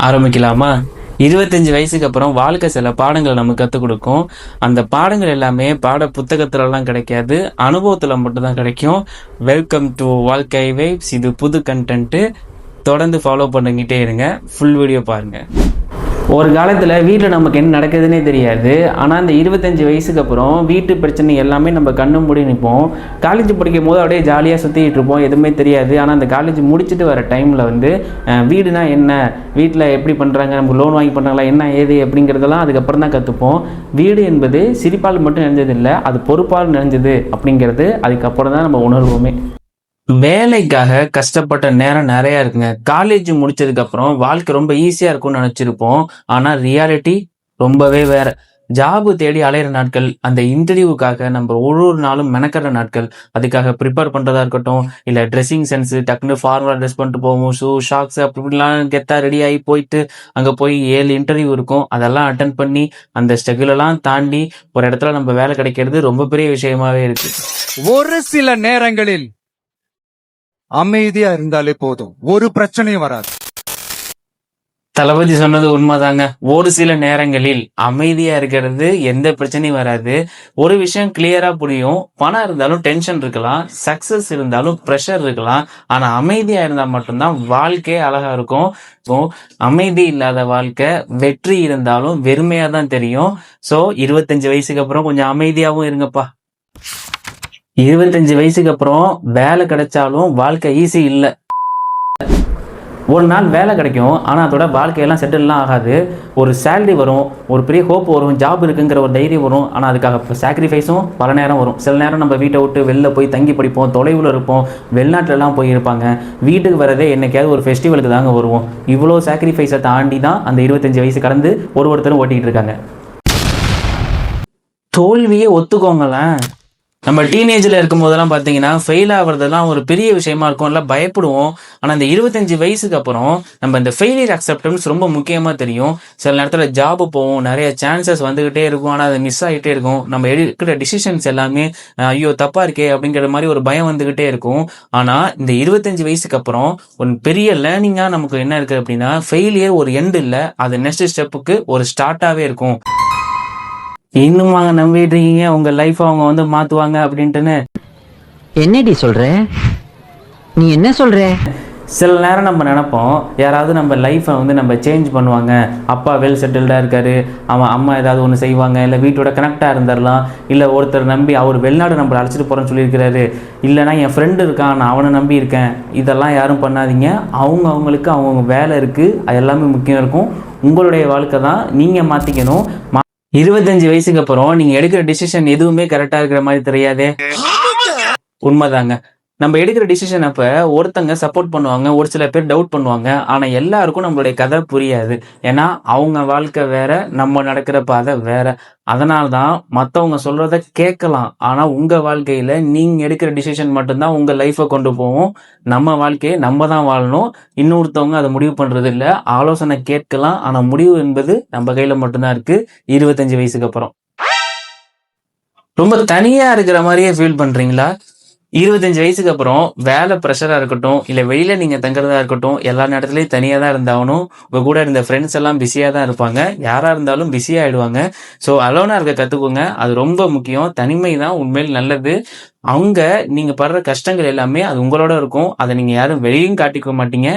ஆரம்பிக்கலாமா? 25 வயசுக்கு அப்புறம் வாழ்க்கை சில பாடங்களை நமக்கு கற்றுக் கொடுக்கும். அந்த பாடங்கள் எல்லாமே பாட புத்தகத்துலலாம் கிடைக்காது. அனுபவத்துல மட்டும் தான் கிடைக்கும். வெல்கம் டு வாழ்க்கை வைப்ஸ். இது புது கண்டென்ட்டு. தொடர்ந்து ஃபாலோ பண்ணிக்கிட்டே இருங்க. ஃபுல் வீடியோ பாருங்க. ஒரு காலத்தில் வீட்டில் நமக்கு என்ன நடக்குதுன்னே தெரியாது. ஆனால் அந்த 25 வயசுக்கு அப்புறம் வீட்டு பிரச்சனை எல்லாமே நம்ம கண்ணு மூடி நிற்போம். காலேஜ் படிக்கும் போது அப்படியே ஜாலியாக சுற்றிக்கிட்டு இருப்போம், எதுவுமே தெரியாது. ஆனால் அந்த காலேஜ் முடிச்சுட்டு வர டைமில் வீடுனா என்ன, வீட்டில் எப்படி பண்ணுறாங்க, நமக்கு லோன் வாங்கி பண்ணுறாங்களா, என்ன ஏது அப்படிங்கிறதெல்லாம் அதுக்கப்புறம் தான் கற்றுப்போம். வீடு என்பது சிரிப்பால் மட்டும் நிறைஞ்சது இல்லை, அது பொறுப்பால் நிறைஞ்சது அப்படிங்கிறது அதுக்கப்புறம் தான் நம்ம உணர்வோமே. வேலைக்காக கஷ்டப்பட்ட நேரம் நிறைய இருக்குங்க. காலேஜ் முடிச்சதுக்கு அப்புறம் வாழ்க்கை ரொம்ப ஈஸியா இருக்கும்னு நினைச்சிருப்போம். ஆனா ரியாலிட்டி ரொம்பவே வேற. ஜாபு தேடி அலையிற நாட்கள், அந்த இன்டர்வியூக்காக நம்ம ஒரு ஒரு நாளும் மெனக்கிற நாட்கள், அதுக்காக ப்ரிப்பேர் பண்றதா இருக்கட்டும், இல்ல ட்ரெஸ்ஸிங் சென்ஸ் டக்குன்னு ஃபார்மலா ட்ரெஸ் பண்ணிட்டு போவோம், ஷூ ஷாக்ஸ் அப்படி இப்படிலாம் கெத்தா ரெடி ஆகி போயிட்டு அங்க போய் 7 இன்டர்வியூ இருக்கும், அதெல்லாம் அட்டன் பண்ணி அந்த ஸ்ட்ரகிள் எல்லாம் தாண்டி ஒரு இடத்துல நம்ம வேலை கிடைக்கிறது ரொம்ப பெரிய விஷயமாவே இருக்கு. ஒரு சில நேரங்களில் அமைதியா இருந்தாலே போதும், ஒரு பிரச்சனையும் வராது. தளபதி சொன்னது உண்மைதாங்க. ஒரு சில நேரங்களில் அமைதியா இருக்கிறது எந்த பிரச்சனையும் வராது. ஒரு விஷயம் கிளியரா புரியும். பணம் இருந்தாலும் டென்ஷன் இருக்கலாம், சக்சஸ் இருந்தாலும் ப்ரெஷர் இருக்கலாம். ஆனா அமைதியா இருந்தா மட்டும்தான் வாழ்க்கை அழகா இருக்கும். அமைதி இல்லாத வாழ்க்கை, வெற்றி இருந்தாலும் வெறுமையா தான் தெரியும். சோ 25 வயசுக்கு அப்புறம் கொஞ்சம் அமைதியாவும் இருங்கப்பா. 25 வயசுக்கு அப்புறம் வேலை கிடைச்சாலும் வாழ்க்கை ஈஸி இல்லை. ஒரு நாள் வேலை கிடைக்கும், ஆனால் அதோட வாழ்க்கையெல்லாம் செட்டில்லாம் ஆகாது. ஒரு சேலரி வரும், ஒரு பெரிய ஹோப் வரும், ஜாப் இருக்குங்கிற ஒரு தைரியம் வரும். ஆனால் அதுக்காக சாக்ரிஃபைஸும் பல நேரம் வரும். சில நேரம் நம்ம வீட்டை விட்டு வெளில போய் தங்கி படிப்போம், தொலைவில் இருப்போம், வெளிநாட்டிலலாம் போய் இருப்பாங்க. வீட்டுக்கு வரதே என்னைக்காவது ஒரு ஃபெஸ்டிவலுக்கு தாங்க வருவோம். இவ்வளோ சாக்ரிஃபைஸை தாண்டி தான் அந்த 25 வயசு கடந்து ஒருத்தரும் ஓட்டிகிட்டு இருக்காங்க. தோல்வியே ஒத்துக்கோங்களேன். நம்ம டீனேஜில் இருக்கும் போதெல்லாம் பார்த்தீங்கன்னா ஃபெயில் ஆகிறதெல்லாம் ஒரு பெரிய விஷயமா இருக்கும், எல்லாம் பயப்படுவோம். ஆனால் இந்த 25 வயசுக்கு அப்புறம் நம்ம இந்த ஃபெயிலியர் அக்செப்டன்ஸ் ரொம்ப முக்கியமாக தெரியும். சில நேரத்தில் ஜாபு போவோம், நிறைய சான்சஸ் வந்துகிட்டே இருக்கும், ஆனால் அது மிஸ் ஆகிட்டே இருக்கும். நம்ம எடுக்கிற டிசிஷன்ஸ் எல்லாமே ஐயோ தப்பா இருக்கே அப்படிங்கிற மாதிரி ஒரு பயம் வந்துகிட்டே இருக்கும். ஆனால் இந்த 25 வயசுக்கு அப்புறம் ஒரு பெரிய லேர்னிங்காக நமக்கு என்ன இருக்குது அப்படின்னா, ஃபெயிலியர் ஒரு எண்ட் இல்லை, அது நெக்ஸ்ட் ஸ்டெப்புக்கு ஒரு ஸ்டார்ட்டாகவே இருக்கும். இன்னும் வாங்க நம்பிட்டு இருக்கீங்க உங்க லைஃப் அவங்க மாத்துவாங்க அப்படின்ட்டுன்னு? என்னடி சொல்ற? நீ என்ன சொல்ற? சில நேரம் நம்ம நினைப்போம், யாராவது நம்ம லைஃப்பை நம்ம சேஞ்ச் பண்ணுவாங்க. அப்பா வெல் செட்டில்டாக இருக்காரு, அவன் அம்மா ஏதாவது ஒன்று செய்வாங்க, இல்லை வீட்டோட கனெக்டாக இருந்துடலாம், இல்லை ஒருத்தர் நம்பி அவர் வெளிநாடு நம்மளை அழைச்சிட்டு போகிறேன்னு சொல்லியிருக்கிறாரு, இல்லைனா என் ஃப்ரெண்டு இருக்கான் நான் அவனை நம்பி இருக்கேன். இதெல்லாம் யாரும் பண்ணாதீங்க. அவங்களுக்கு அவங்கவுங்க வேலை இருக்குது, அது எல்லாமே முக்கியம் இருக்கும். உங்களுடைய வாழ்க்கை தான் நீங்கள் மாற்றிக்கணும். 25 வயசுக்கு அப்புறம் நீங்க எடுக்கிற டிசிஷன் எதுவுமே கரெக்டா இருக்கிற மாதிரி தெரியாதே. உண்மைதாங்க. நம்ம எடுக்கிற டிசிஷன் அப்ப ஒருத்தங்க சப்போர்ட் பண்ணுவாங்க, ஒரு சில பேர் டவுட் பண்ணுவாங்க. ஆனா எல்லாருக்கும் நம்மளுடைய கதை புரியாது. ஏன்னா அவங்க வாழ்க்கை வேற, நம்ம நடக்கிற பாதை வேற. அதனால தான் மற்றவங்க சொல்றத கேட்கலாம், ஆனா உங்க வாழ்க்கையில நீங்க எடுக்கிற டிசிஷன் மட்டும்தான் உங்க லைஃபை கொண்டு போவோம். நம்ம வாழ்க்கையை நம்ம தான் வாழணும். இன்னொருத்தவங்க அதை முடிவு பண்றது இல்லை. ஆலோசனை கேட்கலாம், ஆனா முடிவு என்பது நம்ம கையில மட்டும்தான் இருக்கு. 25 வயசுக்கு அப்புறம் ரொம்ப தனியா இருக்கிற மாதிரியே ஃபீல் பண்றீங்களா? 25 வயசுக்கு அப்புறம் வேலை ப்ரெஷரா இருக்கட்டும், இல்ல வெளியில நீங்க தங்குறதா இருக்கட்டும், எல்லா நேரத்துலயும் தனியா தான் இருந்தாகணும். உங்க கூட இருந்த ஃப்ரெண்ட்ஸ் எல்லாம் பிஸியா தான் இருப்பாங்க. யாரா இருந்தாலும் பிஸியா ஆயிடுவாங்க. ஸோ அலோனா இருக்க கத்துக்கோங்க, அது ரொம்ப முக்கியம். தனிமை தான் உண்மையில் நல்லது. அவங்க நீங்க படுற கஷ்டங்கள் எல்லாமே அது உங்களோட இருக்கும். அதை நீங்க யாரும் வெளியும் காட்டிக்க மாட்டீங்க.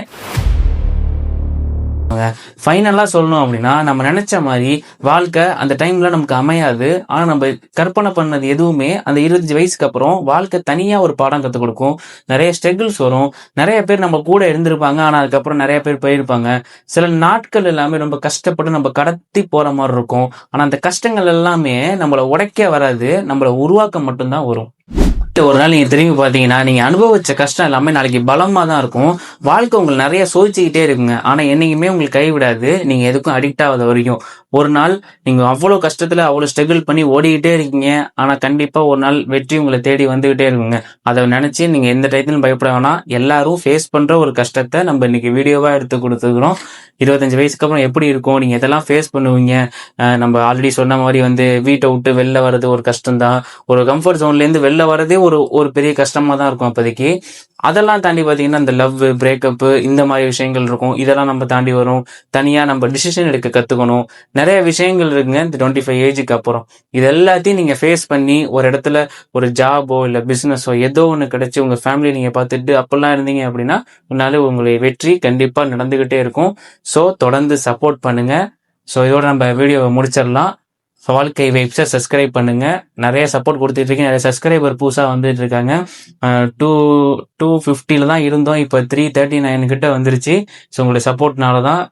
ஃபைனலா சொல்லணும் அப்படின்னா, நம்ம நினைச்ச மாதிரி வாழ்க்கை அந்த டைம்ல நமக்கு அமையாது. ஆனா நம்ம கற்பனை பண்ணது எதுவுமே அந்த 25 வயசுக்கு அப்புறம் வாழ்க்கை தனியா ஒரு பாடம் கற்றுக் கொடுக்கும். நிறைய ஸ்ட்ரகிள்ஸ் வரும். நிறைய பேர் நம்ம கூட இருந்திருப்பாங்க, ஆனா அதுக்கப்புறம் நிறைய பேர் போயிருப்பாங்க. சில நாட்கள் எல்லாமே ரொம்ப கஷ்டப்பட்டு நம்ம கடத்தி போற மாதிரி இருக்கும். ஆனா அந்த கஷ்டங்கள் எல்லாமே நம்மளை உடைக்க வராது, நம்மளை உருவாக்க மட்டும்தான் வரும். ஒரு நாள் நீங்க திரும்பி பாத்தீங்கன்னா, நீங்க அனுபவிச்ச கஷ்டம் எல்லாமே நாளைக்கு பலமா தான் இருக்கும். வாழ்க்கை உங்களுக்கு நிறைய சோதிச்சுக்கிட்டே இருக்குங்க, ஆனா என்னைக்குமே உங்களுக்கு கைவிடாது. நீங்க எதுக்கும் அடிக்ட் ஆகாத வரைக்கும். ஒரு நாள் நீங்க அவ்வளவு கஷ்டத்துல அவ்வளவு ஸ்ட்ரகிள் பண்ணி ஓடிக்கிட்டே இருக்கீங்க, ஆனா கண்டிப்பா ஒரு நாள் வெற்றி உங்களை தேடி வந்துகிட்டே இருக்குங்க. அதை நினைச்சு நீங்க எந்த டைத்திலும் பயப்பட வேணாம். எல்லாரும் ஃபேஸ் பண்ற ஒரு கஷ்டத்தை நம்ம இன்னைக்கு வீடியோவா எடுத்து கொடுத்துக்கிறோம். 25 வயசுக்கு அப்புறம் எப்படி இருக்கும், நீங்க இதெல்லாம் ஃபேஸ் பண்ணுவீங்க. நம்ம ஆல்ரெடி சொன்ன மாதிரி வீட்டை விட்டு வெளில வர்றது ஒரு கஷ்டம் தான். ஒரு கம்ஃபர்ட் ஜோன்ல இருந்து வெளில வரதே ஒரு ஒரு பெரிய கஷ்டமாக தான் இருக்கும் அப்போதைக்கு. அதெல்லாம் தாண்டி பார்த்தீங்கன்னா இந்த லவ், பிரேக்கப்பு இந்த மாதிரி விஷயங்கள் இருக்கும். இதெல்லாம் நம்ம தாண்டி வரும். தனியாக நம்ம டிசிஷன் எடுக்க கற்றுக்கணும். நிறைய விஷயங்கள் இருக்குங்க இந்த 25 ஏஜுக்கு அப்புறம். இது எல்லாத்தையும் நீங்கள் ஃபேஸ் பண்ணி ஒரு இடத்துல ஒரு ஜாபோ இல்லை பிஸ்னஸோ ஏதோ ஒன்று கிடைச்சி உங்கள் ஃபேமிலி நீங்கள் பார்த்துட்டு அப்போல்லாம் இருந்தீங்க அப்படின்னா உங்களால உங்களுடைய வெற்றி கண்டிப்பாக நடந்துக்கிட்டே இருக்கும். ஸோ தொடர்ந்து சப்போர்ட் பண்ணுங்கள். ஸோ இதோட நம்ம வீடியோவை முடிச்சிடலாம். வாழ்க்கை வைப்ஸை சப்ஸ்கிரைப் பண்ணுங்க. நிறைய சப்போர்ட் கொடுத்துட்டு இருக்கீங்க. நிறைய சப்ஸ்கிரைபர் புதுசாக வந்துட்டு இருக்காங்க. 250 தான் இருந்தோம், இப்போ 339 கிட்ட வந்துருச்சு. ஸோ உங்களுடைய சப்போர்ட்னால தான்.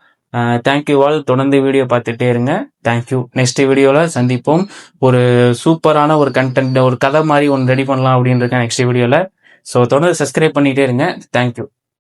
Thank you all. தொடர்ந்து வீடியோ பார்த்துட்டே இருங்க. தேங்க்யூ. நெக்ஸ்ட் வீடியோவில் சந்திப்போம். ஒரு சூப்பரான ஒரு கண்டென்ட், ஒரு கதை மாதிரி ஒன்று ரெடி பண்ணலாம் அப்படின்னு இருக்கேன் நெக்ஸ்ட் வீடியோவில். ஸோ தொடர்ந்து சப்ஸ்கிரைப் பண்ணிகிட்டே இருங்க. தேங்க்யூ.